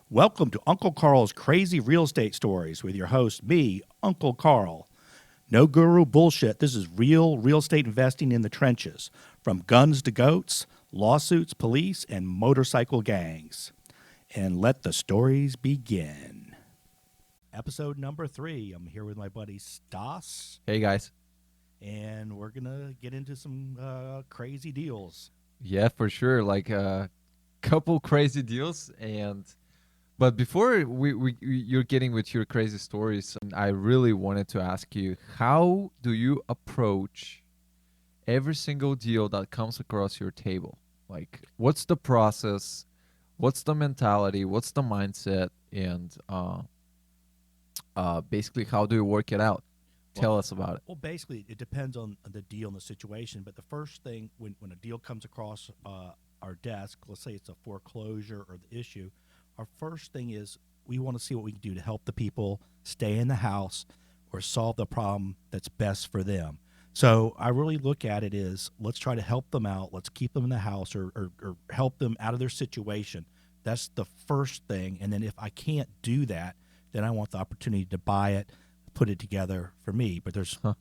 Welcome to Uncle Carl's Crazy Real Estate Stories with your host, me, Uncle Carl. No guru bullshit. This is real estate investing in the trenches, from guns to goats, lawsuits, police, and motorcycle gangs. And let the stories begin. Episode number 3. I'm here with my buddy Stas, Hey guys. and we're going to get into some crazy deals. Yeah, for sure. Like a couple crazy deals but before you're getting with your crazy stories, I really wanted to ask you, how do you approach every single deal that comes across your table? Like, what's the process? What's the mentality? What's the mindset? And basically, how do you work it out? Tell us about it. Well, basically, it depends on the deal and the situation. But the first thing, when a deal comes across our desk, let's say it's a foreclosure or the issue, our first thing is we want to see what we can do to help the people stay in the house or solve the problem that's best for them. So I really look at it as, let's try to help them out. Let's keep them in the house or help them out of their situation. That's the first thing. And then if I can't do that, then I want the opportunity to buy it, put it together for me. But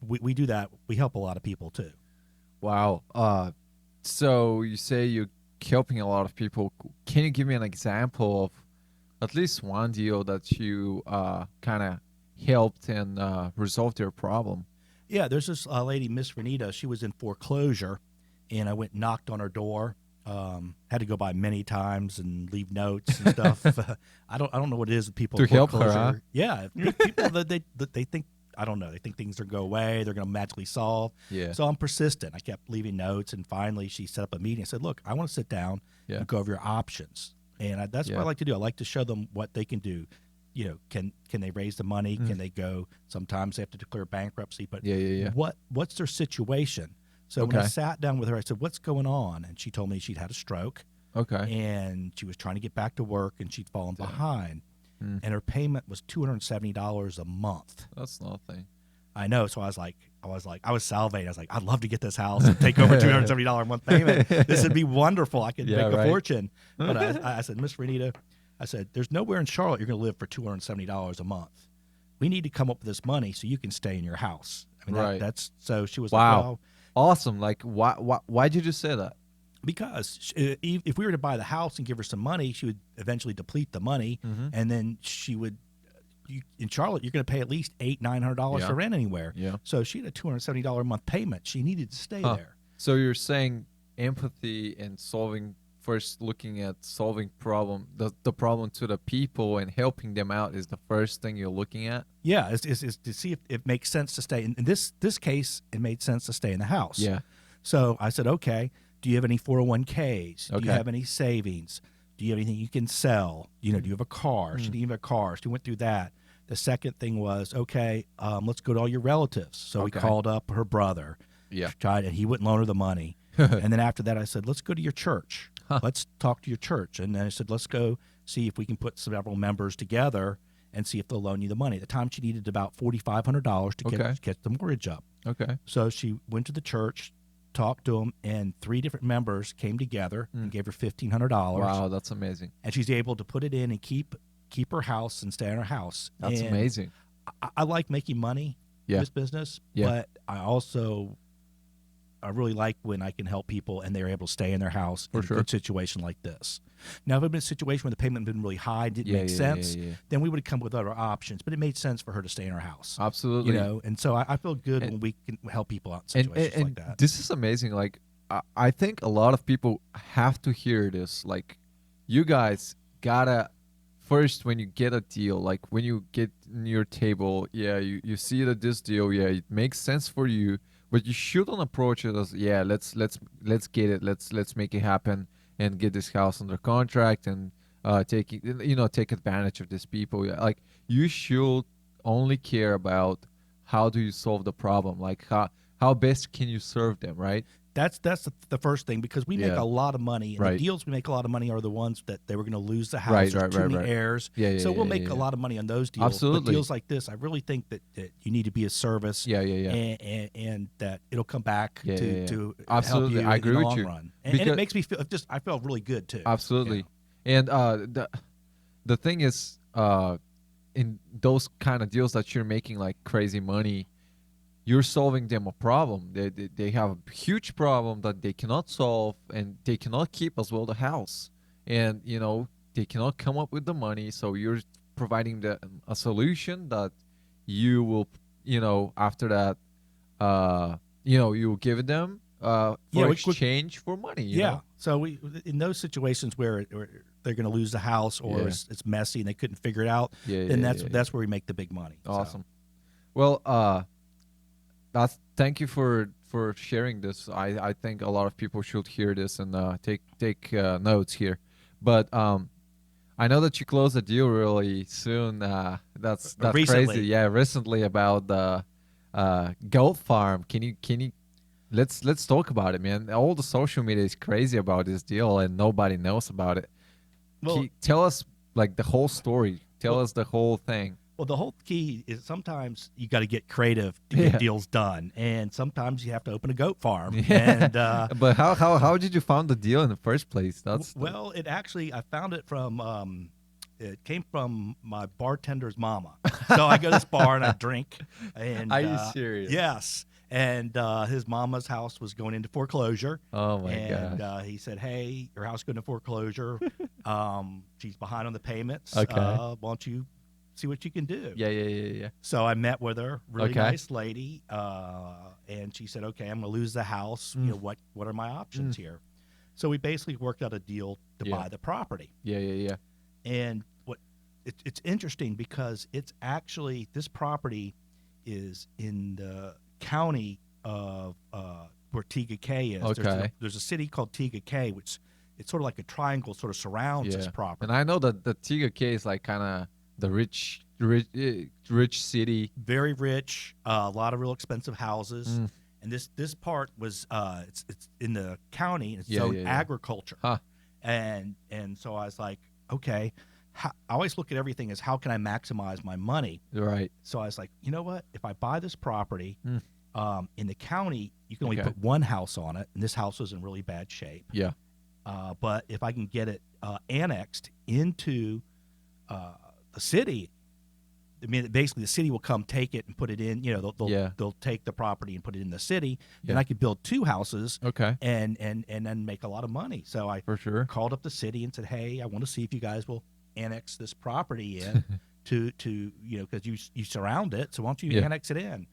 we do that. We help a lot of people too. Wow. So you say you're helping a lot of people. Can you give me an example of at least one deal that you kind of helped and resolved their problem? Yeah, there's this lady, Miss Renita. She was in foreclosure, and I went and knocked on her door. Had to go by many times and leave notes and stuff. I don't know what it is with people To in help her, foreclosure. huh? Yeah, people that they think, I don't know. They think things are going to go away. They're going to magically solve. Yeah. So I'm persistent. I kept leaving notes, and finally she set up a meeting. I said, "Look, I want to sit down Yeah. and go over your options." And that's what I like to do. I like to show them what they can do. You know, can they raise the money? Can they go? Sometimes they have to declare bankruptcy. But Yeah. what's their situation? So when I sat down with her, I said, "What's going on?" And she told me she'd had a stroke. Okay. And she was trying to get back to work, and she'd fallen behind. And her payment was $270 a month. That's nothing. I know. So I was salivating. I was like, I'd love to get this house and take over $270 a month payment. This would be wonderful. I could make a fortune. But I said, Miss Renita, I said, there's nowhere in Charlotte you're going to live for $270 a month. We need to come up with this money so you can stay in your house. I mean, that's so she was like, well, awesome. Like, why did you say that? Because if we were to buy the house and give her some money, she would eventually deplete the money, and then she would. In Charlotte, you're going to pay at least $800-900 for rent anywhere. Yeah. So she had a $270 a month payment. She needed to stay there. So you're saying empathy and looking at solving the problem to the people and helping them out is the first thing you're looking at? Yeah, is to see if it makes sense to stay. In this case, it made sense to stay in the house. Yeah. So I said, okay, do you have any 401ks? Okay. Do you have any savings? Do you have anything you can sell? You know, do you have a car? She didn't even have a car. She went through that. The second thing was, okay, let's go to all your relatives. So we called up her brother. Yeah. And he wouldn't loan her the money. And then after that, I said, let's go to your church. Let's talk to your church. And then I said, let's go see if we can put several members together and see if they'll loan you the money. At the time, she needed about $4,500 to get the mortgage up. Okay. So she went to the church, talked to them, and 3 different members came together and gave her $1,500. Wow, that's amazing. And she's able to put it in and keep her house and stay in her house. That's and amazing. I like making money in this business, but I really like when I can help people and they're able to stay in their house in a good situation like this. Now, if it had been a situation where the payment had been really high, didn't make sense, then we would have come with other options. But it made sense for her to stay in her house. Absolutely. You know, and so I feel good when we can help people out in situations like that. This is amazing. Like, I think a lot of people have to hear this. Like, you guys gotta, first, when you get a deal, like when you get in your table, you see that this deal, it makes sense for you, but you shouldn't approach it as, let's get it, let's make it happen and get this house under contract and take advantage of these people. Like, you should only care about how do you solve the problem, like how best can you serve them, right? That's the first thing, because we make a lot of money, and the deals we make a lot of money are the ones that they were going to lose the house, there's too many heirs. So we'll make a lot of money on those deals. Absolutely. But deals like this, I really think that you need to be a service. And that it'll come back to Absolutely. help you I agree in the with long you. run. And it makes me feel I feel really good too. Absolutely. And the thing is, in those kind of deals that you're making like crazy money, you're solving them a problem. They have a huge problem that they cannot solve, and they cannot keep as well the house, and they cannot come up with the money. So you're providing a solution that you will, after that, you will give them Yeah, for we- exchange for money. You Yeah. know? So we in those situations where they're going to lose the house or Yeah. it's messy and they couldn't figure it out, Yeah, then yeah, that's yeah, that's where we make the big money. So, Awesome. Well, thank you for sharing this. I think a lot of people should hear this and take notes here. But I know that you closed a deal really soon. That's Recently. crazy. Yeah, recently about the goat farm. Can you let's talk about it, man. All the social media is crazy about this deal and nobody knows about it. well, Tell us like the whole story. Tell Well- us the whole thing. well, the whole key is sometimes you got to get creative to Yeah. get deals done, and sometimes you have to open a goat farm. Yeah. And But how did you find the deal in the first place? That's well, it actually I found it from. It came from my bartender's mama. So I go to this bar and I drink. And Are you serious? Yes. And his mama's house was going into foreclosure. Oh my and gosh. he said, "Hey, your house going into foreclosure. She's behind on the payments. Okay. Why don't you see what you can do?" Yeah. So I met with her, really Okay. nice lady, and she said, "Okay, I'm going to lose the house. You know what are my options here?" So we basically worked out a deal to Yeah. buy the property. Yeah. And it's interesting because it's actually this property is in the county of where TGK is. Okay. There's a city called TGK, which it's sort of like a triangle, sort of surrounds this property. And I know that the Tiga K is like kind of the rich city. Very rich, a lot of real expensive houses. Mm. And this part was it's in the county and it's Yeah, zoned yeah. agriculture. Huh. And so I was like, okay, I always look at everything as how can I maximize my money. Right. So I was like, you know what? If I buy this property in the county, you can only Okay. put one house on it, and this house was in really bad shape. Yeah. But if I can get it annexed into the city, I mean, basically the city will come take it and put it in. You know, they'll take the property and put it in the city. Then Yeah. I could build two houses Okay. and then make a lot of money. So I For sure. called up the city and said, "Hey, I want to see if you guys will annex this property in to because you surround it. So why don't you Yeah. annex it in?"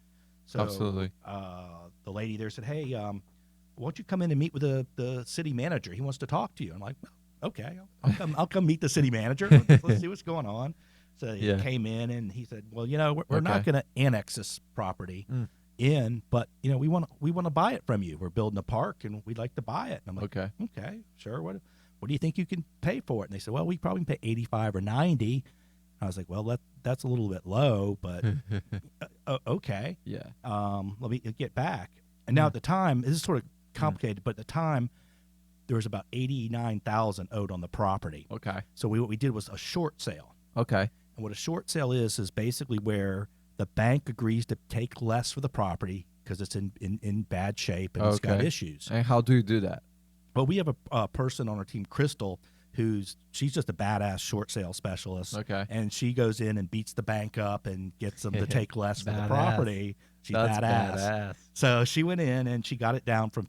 So Absolutely. the lady there said, "Hey, why don't you come in and meet with the city manager? He wants to talk to you." I'm like, "Okay, I'll come meet the city manager. Let's see what's going on." So he Yeah. came in and he said, "Well, we're not Okay. going to annex this property in, but we want to buy it from you. We're building a park and we'd like to buy it." And I'm like, Okay. "Okay, sure. What do you think you can pay for it?" And they said, "Well, we probably pay 85 or 90." I was like, "Well, that's a little bit low, but okay. Yeah. Let me get back." And now at the time, this is sort of complicated, but at the time, there was about 89,000 owed on the property. Okay. So what we did was a short sale. Okay. And what a short sale is basically where the bank agrees to take less for the property because it's in bad shape and it's got Okay. issues. And how do you do that? Well, we have a person on our team, Crystal, she's just a badass short sale specialist. Okay. And she goes in and beats the bank up and gets them to take less for the Badass. property. She's That's badass. badass. So she went in and she got it down from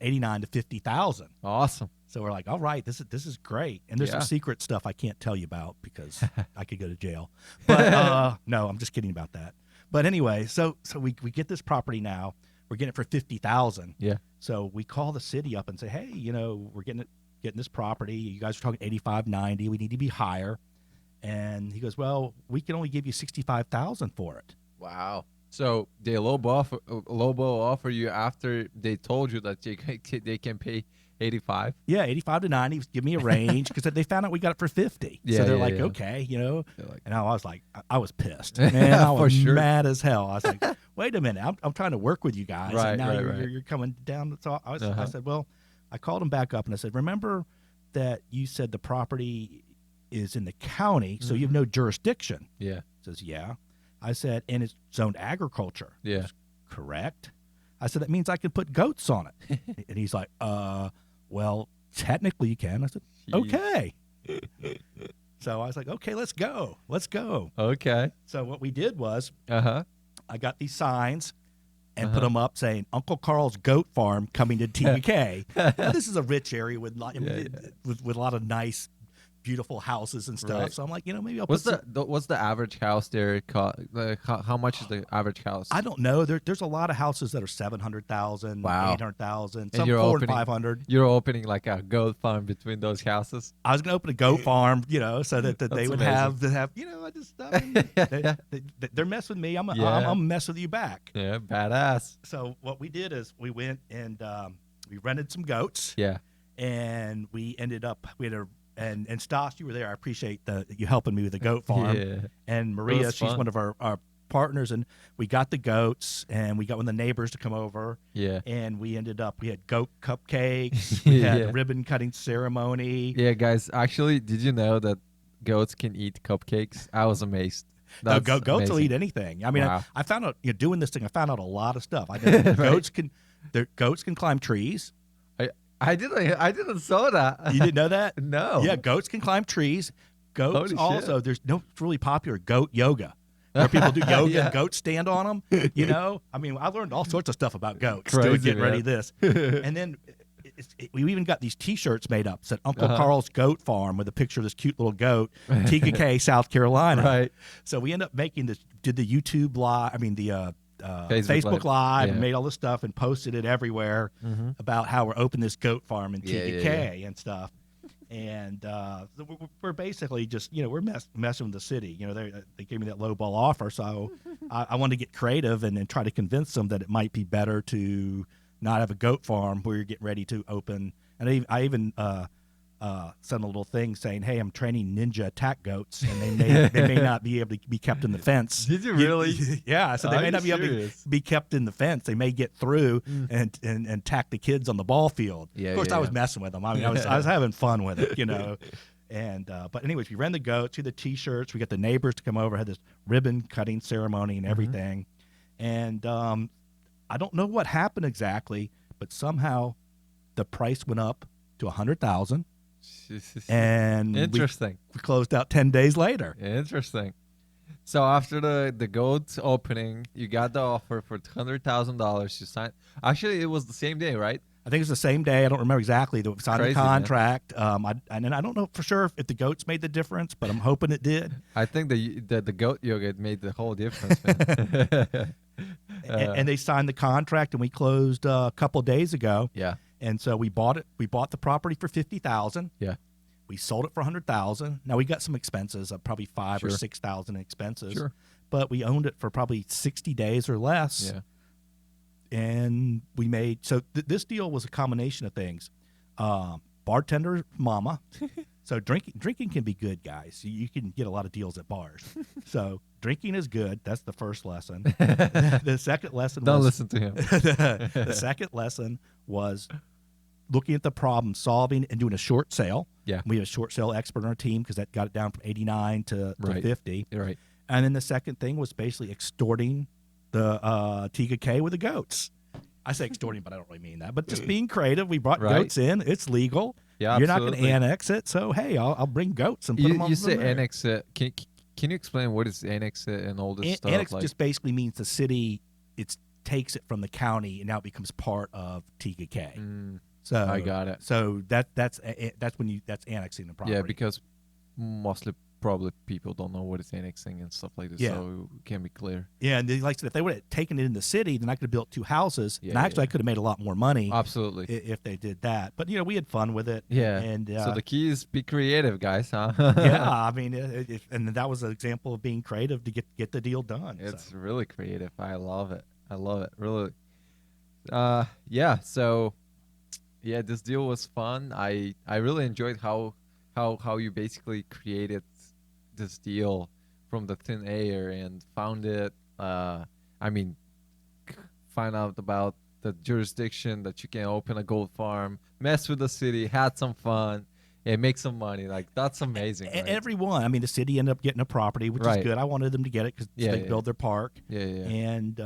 89 to 50,000. Awesome. So we're like, all right, this is great. And there's Yeah. some secret stuff I can't tell you about because I could go to jail. But no, I'm just kidding about that. But anyway, so we get this property now. We're getting it for 50,000. Yeah. So we call the city up and say, "Hey, we're getting this property. You guys are talking 85, 90. We need to be higher." And he goes, "Well, we can only give you 65,000 for it." Wow. So they lowball offer you after they told you that they can pay 85. Yeah, 85 to 90. Give me a range because they found out we got it for 50. Yeah, so they're yeah, like, yeah. "Okay, They're like, And I was like, I was pissed, man. I For was sure. mad as hell. I was like, "Wait a minute, I'm trying to work with you guys, Right, and now right. you're coming down." So I Uh-huh. said, "Well," I called him back up and I said, "Remember that you said the property is in the county, so you have no jurisdiction?" yeah. He says, "Yeah." I said, "And it's zoned agriculture." He Yeah. goes, "Correct." I said, "That means I can put goats on it." And he's like, "Well, technically you can." I said, Jeez. "Okay." So I was like, okay, let's go. Let's go. Okay. So what we did was Uh-huh. I got these signs and put Uh-huh. them up saying Uncle Karl's Goat Farm coming to TK. Now, this is a rich area with, with a lot of nice, beautiful houses and stuff. Right. So I'm like, maybe I'll What's put what's the average house there how much is the average house? I don't know. There's a lot of houses that are 700,000, Wow. 800,000, And some you're 400 opening- and 500. You're opening like a goat farm between those houses? I was going to open a goat farm, so that they That's would amazing. have, they're messing with me. I'm Yeah. I'm mess with you back. Yeah, badass. So what we did is we went and we rented some goats, Yeah. and we had and Stas, you were there. I appreciate you helping me with the goat farm. Yeah. And Maria, was she's fun. one of our partners, and we got the goats, and we got one of the neighbors to come over. Yeah. And we had goat cupcakes, we had Yeah. a ribbon cutting ceremony. Yeah, guys, actually, did you know that goats can eat cupcakes? I was amazed. No, That's goats will amazing. eat anything. I mean, Wow. I found out doing this thing. I found out a lot of stuff. I know Right. goats can climb trees. I didn't saw that. You didn't know that? No. Yeah, goats can climb trees. Goats Holy also. shit. There's no really popular goat yoga, where people do yoga Yeah. and goats stand on them. I mean, I learned all sorts of stuff about goats Crazy, doing getting ready man. this, and then we even got these T-shirts made up. Said Uncle Uh-huh. Karl's Goat Farm with a picture of this cute little goat, TKK, South Carolina. Right. So we ended up making this. Did the YouTube live? I mean the. Facebook Facebook Live, Yeah. and made all this stuff and posted it everywhere Mhm. about how we're opening this goat farm in Yeah, TKK and stuff. And we're basically just, we're messing with the city. They gave me that low ball offer, so I wanted to get creative and try to convince them that it might be better to not have a goat farm where you're getting ready to open. And I even sent a little thing saying, "Hey, I'm training ninja attack goats, and they may not be able to be kept in the fence." Did you really? Yeah, so they Are may you not be able to serious? be kept in the fence. They may get through and attack the kids on the ball field. Yeah, of course, yeah, I was yeah. messing with them. I mean, I was having fun with it, And but anyways, we ran the goats, we had the T-shirts. We got the neighbors to come over. Had this ribbon cutting ceremony and everything. And I don't know what happened exactly, but somehow the price went up to 100,000, and Interesting. we closed out 10 days later. Interesting. So after the goat opening, you got the offer for $100,000. You signed. Actually, it was the same day, right? I think it's the same day. I don't remember exactly. We signed Crazy, the man. contract. And I don't know for sure if the goats made the difference, but I'm hoping it did. I think the goat yogurt made the whole difference, man. And they signed the contract, and we closed a couple of days ago. Yeah. And so we bought it. We bought the property for 50,000. Yeah. We sold it for 100,000. Now we got some expenses, probably 5 or Sure. 6,000 in expenses. Sure. But we owned it for probably 60 days or less. Yeah. And we made this deal was a combination of things. Bartender mama. So drinking can be good, guys. You can get a lot of deals at bars. So drinking is good. That's the first lesson. The second lesson Don't was listen to him. the second lesson was looking at the problem solving and doing a short sale. Yeah. We have a short sale expert on our team because that got it down from 89 to Right. 50. You're right. And then the second thing was basically extorting the TKK with the goats. I say extorting, but I don't really mean that. But just being creative. We brought Right. goats in. It's legal. Yeah, You're not going to absolutely. annex it. So, hey, I'll bring goats and put them on You the say there. annex it. Can you explain what is annex it and all this stuff? Annex like, just basically means the city takes it from the county and now it becomes part of TKK. So I got it. So that's annexing the property. Yeah, because mostly probably people don't know what is annexing and stuff like this, Yeah. so it can be clear. Yeah, and like I said, if they would have taken it in the city, then I could have built 2 houses. Yeah, and actually, yeah. I could have made a lot more money Absolutely. if they did that. But we had fun with it. Yeah. And So the key is be creative, guys, huh? yeah, I mean, and that was an example of being creative to get the deal done. It's So. really creative. I love it. I love it. Really. Yeah. So, yeah, this deal was fun. I really enjoyed how you basically created this deal from the thin air and found it. I mean, find out about the jurisdiction that you can open a gold farm, mess with the city, had some fun, and make some money. Like that's amazing, right? Everyone. I mean, the city ended up getting a property, which is Right. good. I wanted them to get it because Yeah, they yeah. build their park. Yeah, yeah. And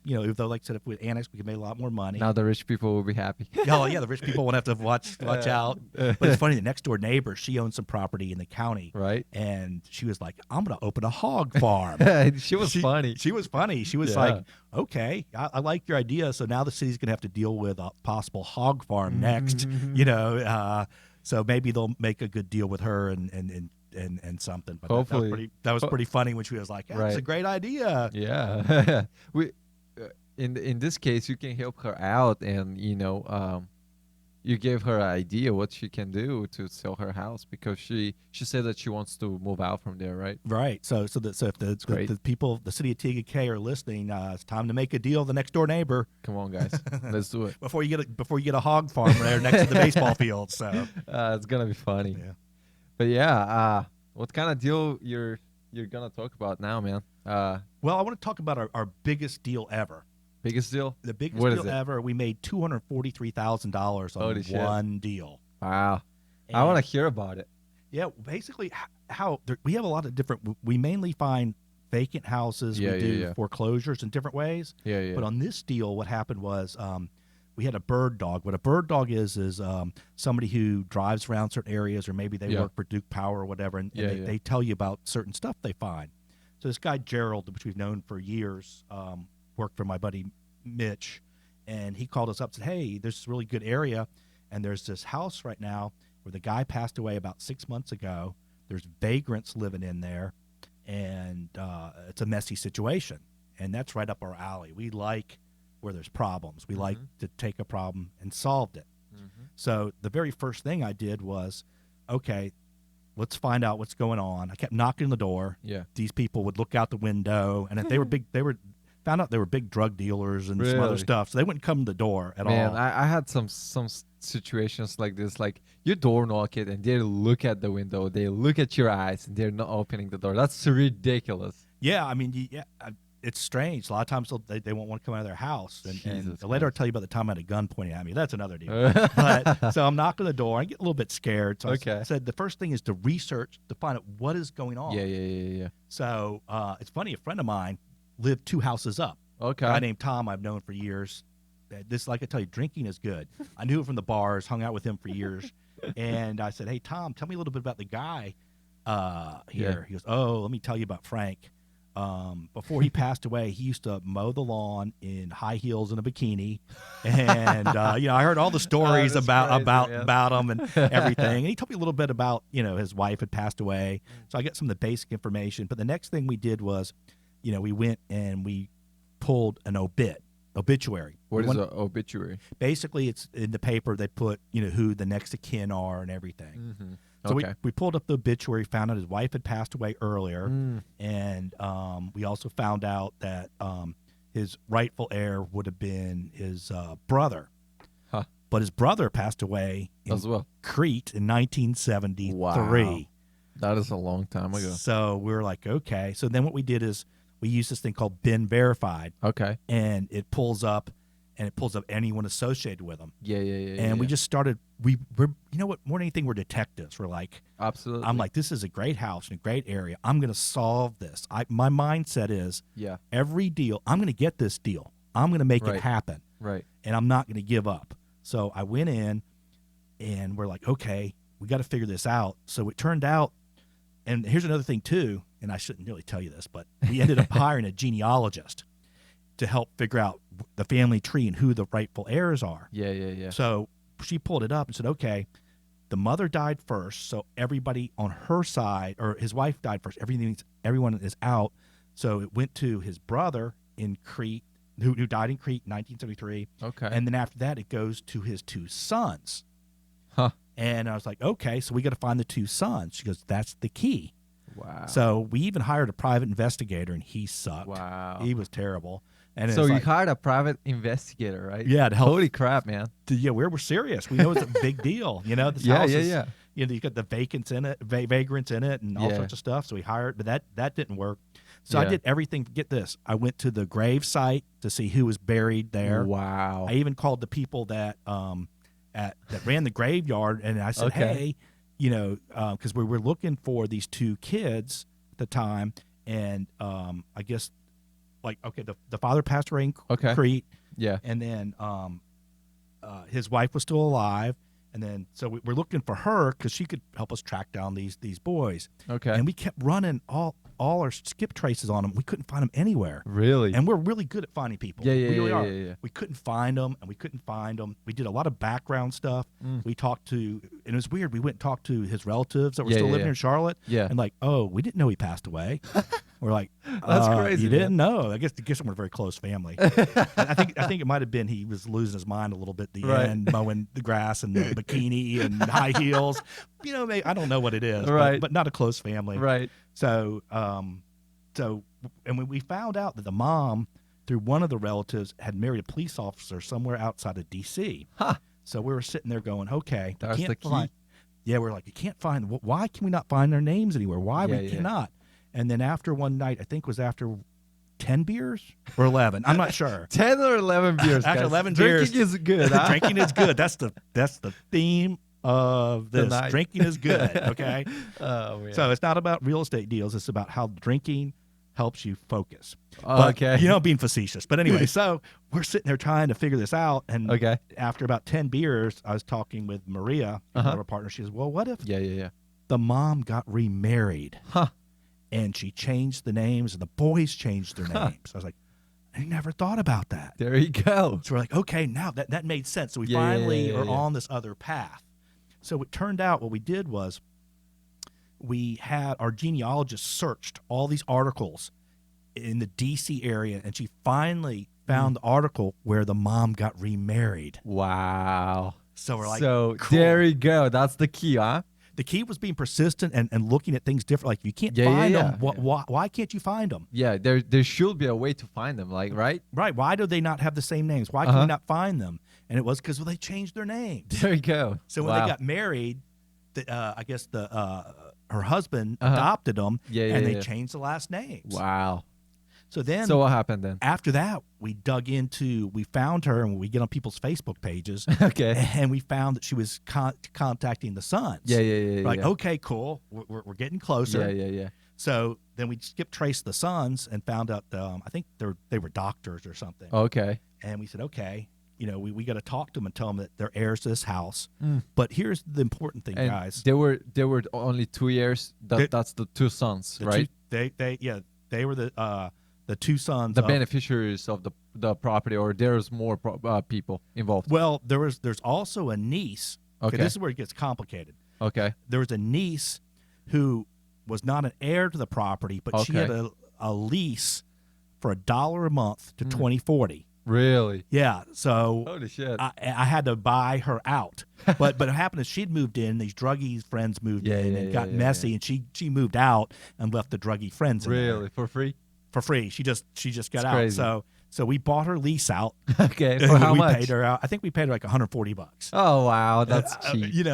you know, even though like I said, if we annex, we could make a lot more money. Now the rich people will be happy. Oh yeah, the rich people won't have to watch out. But it's funny. The next door neighbor, she owns some property in the county, Right? and she was like, "I'm gonna open a hog farm." She was funny. She was funny. She was Yeah. like, "Okay, I like your idea." So now the city's gonna have to deal with a possible hog farm next. You know, so maybe they'll make a good deal with her and something. But Hopefully. that was pretty funny when she was like, "That's a Right. great idea." Yeah. we in this case you can help her out, and you gave her an idea what she can do to sell her house, because she said that she wants to move out from there, right? Right. So if the people, the city of TK are listening, it's time to make a deal with the next door neighbor Come on, guys. Let's do it. before you get a hog farm there next to the baseball field. So It's gonna be funny. yeah. But yeah, what kind of deal you're gonna talk about now, man? Well, I want to talk about our biggest deal ever. Biggest deal? The biggest What is deal it? ever. We made $243,000 on Holy shit. one deal. Wow. I And- want to hear about it. Yeah, basically, we have a lot of different. We mainly find vacant houses. Yeah, we do yeah. foreclosures in different ways. Yeah, yeah. But on this deal, what happened was we had a bird dog. What a bird dog is somebody who drives around certain areas, or maybe they Yeah. work for Duke Power or whatever, and Yeah, yeah. they tell you about certain stuff they find. So this guy Gerald, which we've known for years, worked for my buddy Mitch, and he called us up and said, "Hey, there's this really good area, and there's this house right now where the guy passed away about 6 months ago. There's vagrants living in there, and it's a messy situation. And that's right up our alley. We like where there's problems. We like to take a problem and solve it. So the very first thing I did was, okay, let's find out what's going on. I kept knocking on the door. Yeah. These people would look out the window, and if they were found out they were big drug dealers and some other Really? stuff, so they wouldn't come to the door at Man, all. I had some situations like this. Like you door knock it, and they look at the window, they look at your eyes, and they're not opening the door. That's ridiculous. Yeah, I mean, it's strange. A lot of times they won't want to come out of their house. And Jesus later I'll tell you about the time I had a gun pointing at me. That's another deal. But so I'm knocking on the door. I get a little bit scared. So Okay. I said the first thing is to research to find out what is going on. Yeah, yeah, yeah, yeah. So it's funny. A friend of mine lived 2 houses up. Okay. A guy named Tom I've known for years. This, like I tell you, drinking is good. I knew him from the bars, hung out with him for years. And I said, "Hey, Tom, tell me a little bit about the guy here." Yeah. He goes, "Oh, let me tell you about Frank. Before he passed away, he used to mow the lawn in high heels and a bikini, and I heard all the stories that's about crazy, about man. about him and everything. And he told me a little bit about his wife had passed away, so I got some of the basic information. But the next thing we did was, we went and we pulled an obituary. What We is went- an obituary? Basically, it's in the paper. They put who the next of kin are and everything. Mm-hmm. So Okay. we pulled up the obituary, found out his wife had passed away earlier, and we also found out that his rightful heir would have been his brother. Huh. But his brother passed away in As well. Crete in 1973. Wow. That is a long time ago. So we were like, okay. So then what we did is we used this thing called Bin Verified, Okay. and it pulls up anyone associated with them. Yeah, yeah, yeah. And we yeah. just started. We're what, more than anything, we're detectives. We're like, Absolutely. I'm like, this is a great house in a great area. I'm going to solve this. My mindset is yeah. every deal, I'm going to get this deal. I'm going to make Right. it happen, Right. and I'm not going to give up. So I went in, and we're like, okay, we got to figure this out. So it turned out, and here's another thing too, and I shouldn't really tell you this, but we ended up hiring a genealogist to help figure out the family tree and who the rightful heirs are. Yeah, yeah, yeah. So she pulled it up and said, okay, the mother died first, so everybody on her side, or his wife died first. Everyone is out. So it went to his brother in Crete, who died in Crete in 1973. Okay. And then after that, it goes to his 2 sons. Huh. And I was like, okay, so we got to find the 2 sons. She goes, that's the key. Wow. So we even hired a private investigator, and he sucked. Wow. He was terrible. And So it's you like, hired a private investigator, right? Yeah, to help. Holy crap, man. Yeah, we're serious. We know it's a big deal. This Yeah, house yeah, is, yeah. You got the vagrants in it, vagrants in it, and all Yeah. sorts of stuff. So we hired, but that didn't work. So I Yeah. did everything. Get this, I went to the grave site to see who was buried there. Wow. I even called the people that that ran the graveyard, and I said, Okay. "Hey, because we were looking for these two kids at the time, and I guess like okay, the father passed away in Okay. Crete, Yeah. and then his wife was still alive, and then so we're looking for her because she could help us track down these boys. Okay. And we kept running all our skip traces on them. We couldn't find them anywhere. Really? And we're really good at finding people. Yeah, We yeah, really yeah, are. yeah, yeah. We couldn't find them, and we couldn't find them. We did a lot of background stuff. We talked to, and it was weird. We went and talked to his relatives that were Yeah, still yeah, living yeah. in Charlotte. Yeah. And like, oh, we didn't know he passed away. We're like, That's crazy, You man. didn't know? I guess we're a very close family. I think it might have been he was losing his mind a little bit at the Right. end, mowing the grass and the bikini and high heels. Maybe, I don't know what it is, Right. but not a close family. Right. So, and when we found out that the mom, through one of the relatives, had married a police officer somewhere outside of D.C. Huh. So we were sitting there going, okay, That's can't the key. find. Yeah, we're like, you can't find. Why can we not find their names anywhere? Why Yeah, we yeah. cannot? And then after one night, I think it was after 10 beers or 11. I'm not sure. 10 or 11 beers. After guys. 11 Drinking beers. is good. Huh? Drinking is good. That's the theme of this. Tonight. Drinking is good. Okay. Oh man. So it's not about real estate deals. It's about how drinking helps you focus. But, okay. being facetious. But anyway, so we're sitting there trying to figure this out. And Okay. after about 10 beers, I was talking with Maria, one of our partners. She says, well, what if Yeah, yeah, yeah. the mom got remarried Huh. and she changed the names and the boys changed their names? I was like, I never thought about that. There you go. So we're like, okay, now that made sense. So we Yeah, yeah, finally yeah, yeah, are yeah. on this other path. So it turned out what we did was we had our genealogist searched all these articles in the D.C. area, and she finally found the article where the mom got remarried. Wow. So we're like, so cool. there you go. That's the key, huh? The key was being persistent and looking at things different. Like, if you can't Yeah, yeah, find yeah. them, why can't you find them? Yeah, there should be a way to find them, like, right? Right. Why do they not have the same names? Why can we not find them? And it was because they changed their names. There you go. So when Wow. they got married, I guess her husband adopted them, Yeah, yeah, and they yeah. changed the last names. Wow. So then, So what happened then? after that, we found her, and we get on people's Facebook pages, Okay. and we found that she was contacting the sons. Yeah, yeah, yeah. We're like, yeah. okay, cool, we're getting closer. Yeah, yeah, yeah. So then we skip traced the sons and found out I think they were doctors or something. Okay. And we said, okay, we got to talk to them and tell them that they're heirs to this house. Mm. But here's the important thing, And guys. there were only 2 years. That's the two sons, The right? they were the two sons. The of- beneficiaries of the property, or there's more people involved. Well, there's also a niece. Okay. This is where it gets complicated. Okay. There was a niece who was not an heir to the property, but she had Okay. a lease for $1 a month to 2040. Really? Yeah, so Holy shit. I had to buy her out. But what happened is she'd moved in. These druggie friends moved Yeah, in yeah, and yeah, got yeah, messy, and she moved out and left the druggie friends in there Really? For free? for free. She just got That's out. crazy. So we bought her lease out. Okay. For how we much? paid her out. I think we paid her like $140. Oh wow, that's cheap.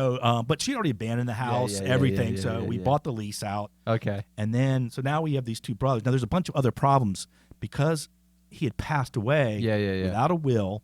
But she'd already abandoned the house, yeah, yeah, everything. yeah, So yeah, we yeah. bought the lease out, Okay. and then so now we have these two brothers. Now there's a bunch of other problems because he had passed away Yeah, yeah, yeah. without a will,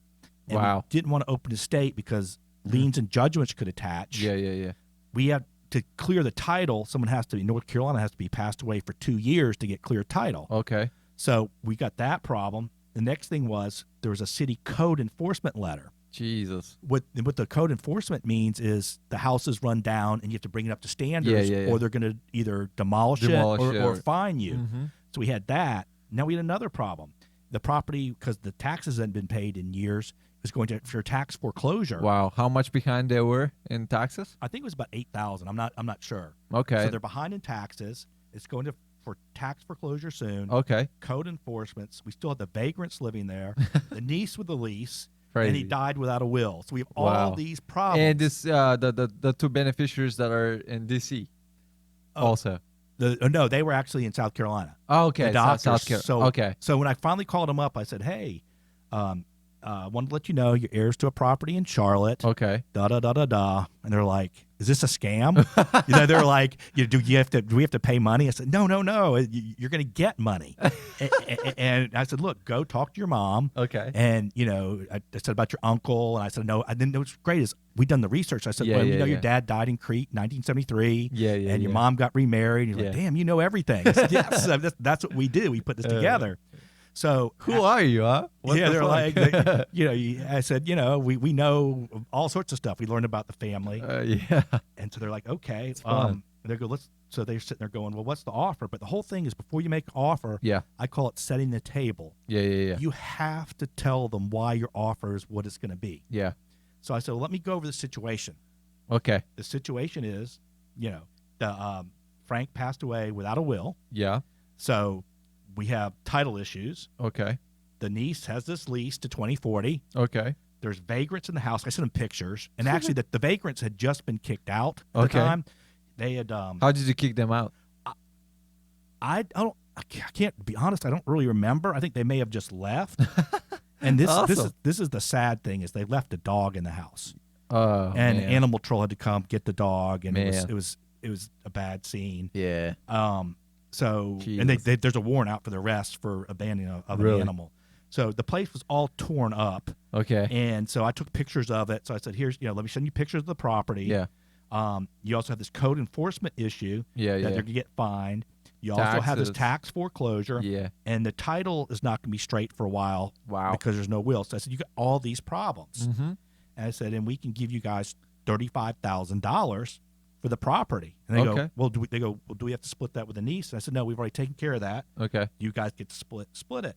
and Wow. we didn't want to open his estate because liens and judgments could attach. Yeah, yeah, yeah. We have to clear the title. Someone has to be North Carolina has to be passed away for 2 years to get clear title. Okay. So we got that problem. The next thing was there was a city code enforcement letter. Jesus. What the code enforcement means is the house is run down and you have to bring it up to standards, Yeah, yeah, yeah. or they're going to either demolish Demolish it it or or- fine you. Mhm. So we had that. Now we had another problem. The property, because the taxes hadn't been paid in years, was going to for tax foreclosure. Wow. How much behind they were in taxes? I think it was about 8,000. I'm not sure. Okay. So they're behind in taxes. It's going to for tax foreclosure soon. Okay. Code enforcements. We still have the vagrants living there. The niece with the lease. Crazy. And he died without a will. So we have all Wow. these problems. And this the two beneficiaries that are in DC Oh. also. No, they were actually in South Carolina. Oh, okay. The doctors. South Carolina. So, okay. So when I finally called them up, I said, "Hey, I wanted to let you know you're heirs to a property in Charlotte. Okay. Da da da da da." And they're like, is this a scam? They're like, do we have to pay money? I said, no. You're going to get money. And I said, look, go talk to your mom. Okay. And, I said about your uncle. And I said, no. And then what's great is we done the research. I said, your dad died in Crete, 1973. And your mom got remarried. And you're like, damn, you know everything. I said, yes, that's what we did. We put this together. So who are you, huh? They're like, I said, we know all sorts of stuff. We learned about the family. And so they're like, okay. They go, so they're sitting there going, well, what's the offer? But the whole thing is before you make an offer, I call it setting the table. You have to tell them why your offer is what it's going to be. So I said, well, let me go over the situation. Okay. The situation is, Frank passed away without a will. So we have title issues. Okay. The niece has this lease to 2040. Okay. There's vagrants in the house. I sent them pictures. And actually, the vagrants had just been kicked out at the time. They had. How did you kick them out? I can't be honest. I don't really remember. I think they may have just left. And this is the sad thing is they left a dog in the house. And Animal Control had to come get the dog, and it was a bad scene. So Jesus. And there's a warrant out for the arrest for abandoning of an animal. So the place was all torn up. Okay. And so I took pictures of it. So I said, here's, let me send you pictures of the property. You also have this code enforcement issue that they're going to get fined. You also have this tax foreclosure. And the title is not going to be straight for a while. Because there's no will. So I said, you got all these problems. And I said, and we can give you guys $35,000 for the property. And they go, well, do we have to split that with the niece? And I said, no, we've already taken care of that. Okay. You guys get to split it.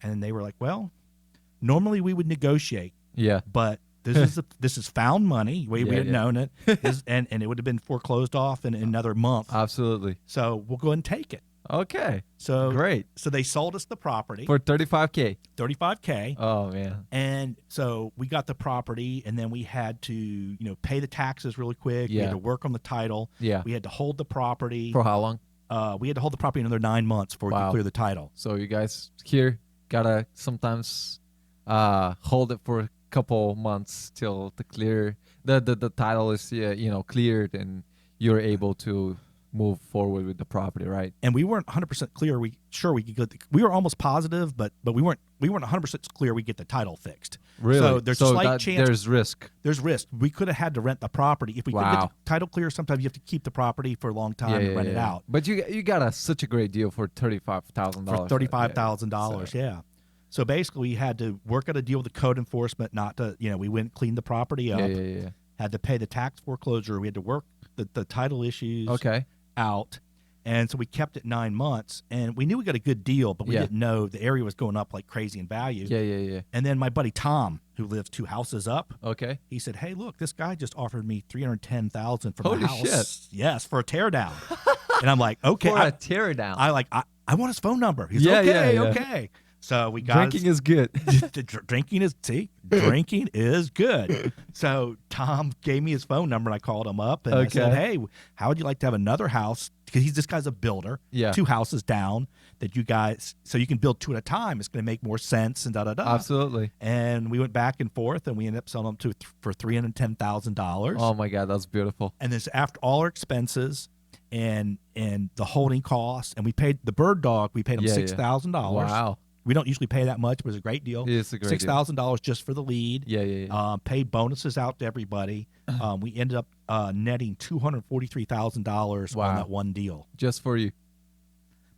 And they were like, well, normally we would negotiate. But this is found money. We had known it. And it would have been foreclosed off in another month. Absolutely. So we'll go ahead and take it. Okay. So great. So they sold us the property for $35K. $35K. Oh man. And so we got the property, and then we had to pay the taxes really quick. We had to work on the title. We had to hold the property for how long? We had to hold the property another 9 months before we could clear the title. So you guys here gotta sometimes hold it for a couple months till the title is cleared and you're able to move forward with the property, right? And we weren't 100% clear. We could get we were almost positive, but we weren't 100% clear we get the title fixed. Really? So there's a slight chance. There's risk. There's risk. We could have had to rent the property if we could get the title clear. Sometimes you have to keep the property for a long time and rent it out. But you got such a great deal for $35,000. For $35,000, So basically, we had to work out a deal with the code enforcement not to, we went and cleaned the property up. Had to pay the tax foreclosure. We had to work the title issues out. And so we kept it 9 months. And we knew we got a good deal, but we didn't know the area was going up like crazy in value. And then my buddy Tom, who lives 2 houses up, he said, hey, look, this guy just offered me $310,000 for my house. Holy shit. Yes, for a teardown. And I'm like, okay. For a teardown. I want his phone number. He's okay. So we got drinking is good. Drinking is good. So Tom gave me his phone number, and I called him up, and I said, hey, how would you like to have another house? Because this guy's a builder. 2 houses down that you guys, so you can build 2 at a time. It's going to make more sense and da-da-da. Absolutely. And we went back and forth, and we ended up selling them for $310,000. Oh, my God. That's beautiful. And this after all our expenses and the holding costs, and we paid the bird dog, we paid him $6,000. Wow. We don't usually pay that much, but it was a great deal. It's a great $6,000 just for the lead. Paid bonuses out to everybody. We ended up netting $243,000 on that one deal. Just for you.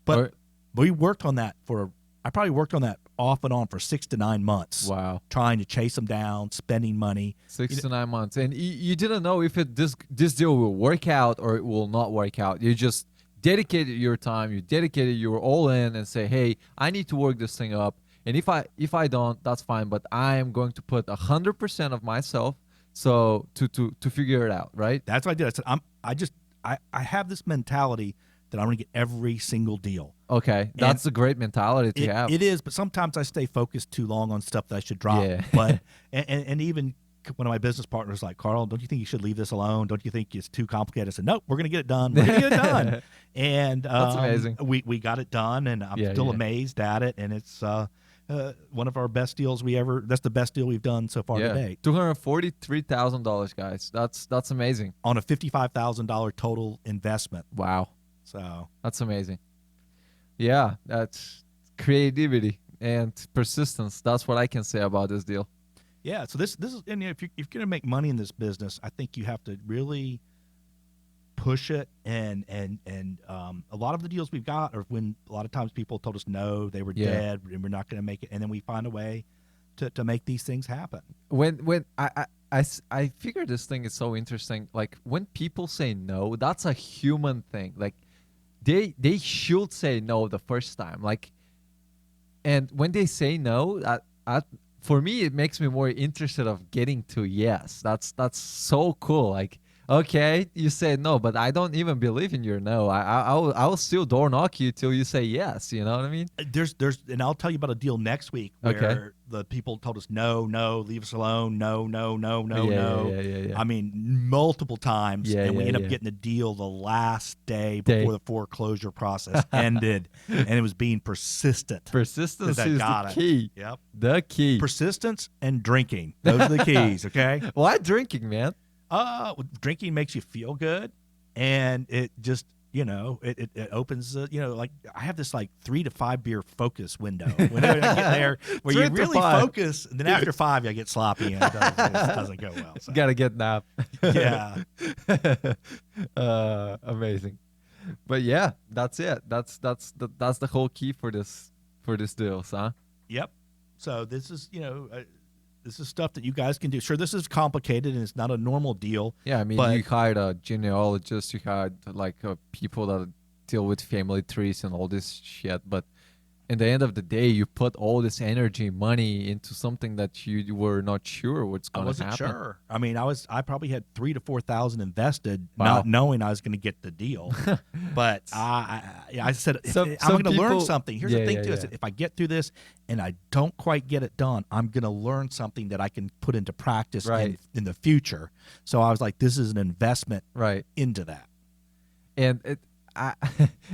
But we worked on that I probably worked on that off and on for 6 to 9 months. Wow. Trying to chase them down, spending money. 6 to 9 months. And you didn't know if this deal will work out or it will not work out. You just dedicated your time, you dedicated your all in and say, hey, I need to work this thing up. And if I don't, that's fine. But I am going to put 100% of myself to figure it out, right? That's what I did. I said, I have this mentality that I'm going to get every single deal. Okay. That's a great mentality to have. It is, but sometimes I stay focused too long on stuff that I should drop. But and even one of my business partners was like, Karl, don't you think you should leave this alone? Don't you think it's too complicated? I said, nope, we're going to get it done. We're going to get it done. And that's amazing. We got it done, and I'm still amazed at it. And it's one of our best deals we ever. That's the best deal we've done so far to Yeah, date $243,000, guys. That's amazing. on a $55,000 total investment. Wow, So that's amazing. Yeah, that's creativity and persistence. That's what I can say about this deal. yeah, so this is, and if you're going to make money in this business, I think you have to really push it. And a lot of the deals we've got are when a lot of times people told us no, they were Yeah. dead, and we're not going to make it, and then we find a way to make these things happen. When I figure this thing is so interesting. Like when people say no, that's a human thing. Like they should say no the first time. Like, and when they say no, for me it makes me more interested of getting to yes. That's so cool. Like, okay, you say no, but I don't even believe in your no. I will still door knock you till you say yes. You know what I mean? There's and I'll tell you about a deal next week where Okay. the people told us no, leave us alone, no, no, Yeah. I mean, multiple times, Yeah, and we yeah, end up yeah. getting a deal the last day Day. before the foreclosure process ended, and it was being persistent. Persistence That is got the it. key. Yep, The key. persistence and drinking. Those are the keys. Okay. Why drinking, man? Drinking makes you feel good, and it just it opens like I have this like 3 to 5 beer focus window when I get there where 3 you to really 5. focus, and then after 5 I get sloppy and it doesn't go well. So. Gotta get nap. Yeah. Amazing. But yeah, that's it. That's the whole key for this deal, huh? Yep. So this is this is stuff that you guys can do. Sure, this is complicated and it's not a normal deal. Yeah, I mean, But- you hired a genealogist, you hired like people that deal with family trees and all this shit, but in the end of the day, you put all this energy, money into something that you were not sure what's I going to wasn't happen. sure. I mean, I probably had 3,000 to 4,000 invested, Wow. not knowing I was going to get the deal. But I said, Some I'm going to learn people- something. Here's Yeah, the thing, yeah, too. I yeah. said, if I get through this and I don't quite get it done, I'm going to learn something that I can put into practice Right. in the future. So I was like, this is an investment Right. into that. And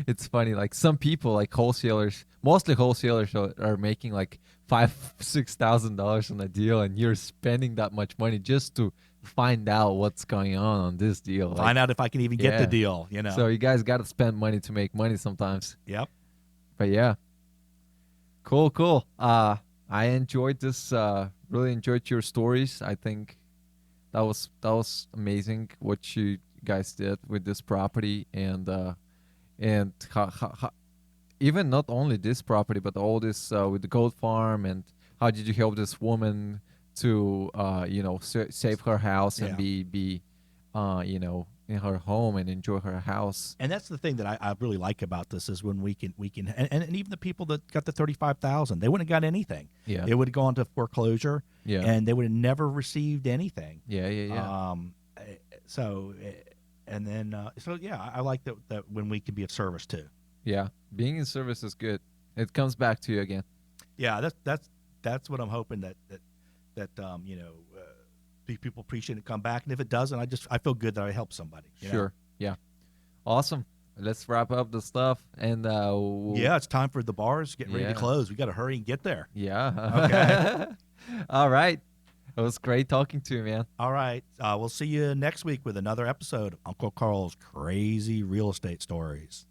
it's funny, like some people, like wholesalers, mostly wholesalers are making like $5,000-6,000 on a deal, and you're spending that much money just to find out what's going on this deal. Find out if I can even get the Yeah. deal, So you guys got to spend money to make money sometimes. Yep. But yeah, cool. I enjoyed this. Really enjoyed your stories. I think that was amazing what you guys did with this property, and how, even not only this property but all this with the goat farm, and how did you help this woman to save her house and Yeah. be in her home and enjoy her house. And that's the thing that I really like about this is when we can and even the people that got the 35,000, they wouldn't have got anything. Yeah. They would have gone to foreclosure. Yeah. And they would have never received anything. Yeah. And then I like that when we can be of service too. Yeah, being in service is good. It comes back to you again. Yeah, that's what I'm hoping that people appreciate it, come back, and if it doesn't, I feel good that I helped somebody. you know? Sure. Yeah. Awesome. Let's wrap up the stuff and Yeah, it's time for the bars getting ready to Yeah. close. We got to hurry and get there. Yeah. Okay. All right. It was great talking to you, man. All right, we'll see you next week with another episode of Uncle Karl's Crazy Real Estate Stories.